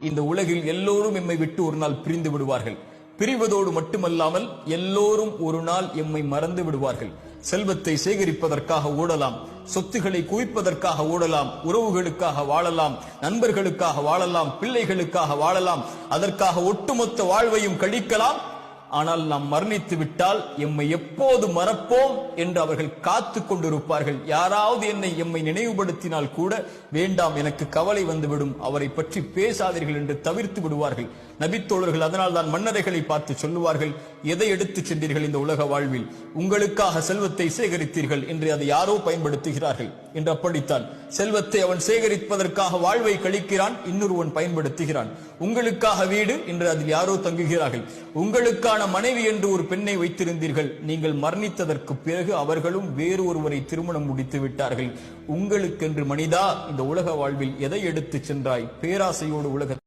இந்த உலகில் எல்லோரும் எம்மை விட்டு ஒரு நாள் பிரிந்து விடுவார்கள். பிரிவதோடு மட்டுமல்லாமல் எல்லோரும் ஒரு நாள் எம்மை மறந்து விடுவார்கள். செல்வத்தை சேகரிப்பதற்காக ஓடலாம், சொத்துக்களை குவிப்பதற்காக ஓடலாம், உறவுகளுக்காக வாழலாம், நண்பர்களுக்காக வாழலாம், பிள்ளைகளுக்காக வாழலாம், அதற்காக ஒட்டுமொத்த வாழ்வையும் கழிக்கலாம். ஆனால் நாம் மரணித்து விட்டால் எம்மை எப்போது மறப்போம் என்று அவர்கள் காத்து கொண்டிருப்பார்கள். யாராவது எம்மை நினைவுபடுத்தினால் கூட வேண்டாம், எனக்கு கவலை வந்துவிடும், அவரை பற்றி பேசாதீர்கள் என்று தவிர்த்து விடுவார்கள் நபித்தோழர்கள். அதனால் தான் மன்னரைகளை பார்த்து சொல்லுவார்கள், எதை எடுத்து சென்றீர்கள் இந்த உலக வாழ்வில்? உங்களுக்காக செல்வத்தை சேகரித்தீர்கள் என்று அதை யாரோ பயன்படுத்துகிறார்கள் என்று. அப்படித்தான் செல்வத்தை அவன் சேகரிப்பதற்காக வாழ்வை கழிக்கிறான், இன்னொருவன் பயன்படுத்துகிறான். உங்களுக்காக வீடு என்று அதில் யாரோ தங்குகிறார்கள். உங்களுக்கான மனைவி என்று ஒரு பெண்ணை வைத்திருந்தீர்கள், நீங்கள் மரணித்ததற்கு பிறகு அவர்களும் வேறு ஒருவரை திருமணம் முடித்து விட்டார்கள். உங்களுக்கென்று மனிதா இந்த உலக வாழ்வில் எதை எடுத்து சென்றாய்? பேராசையோடு உலக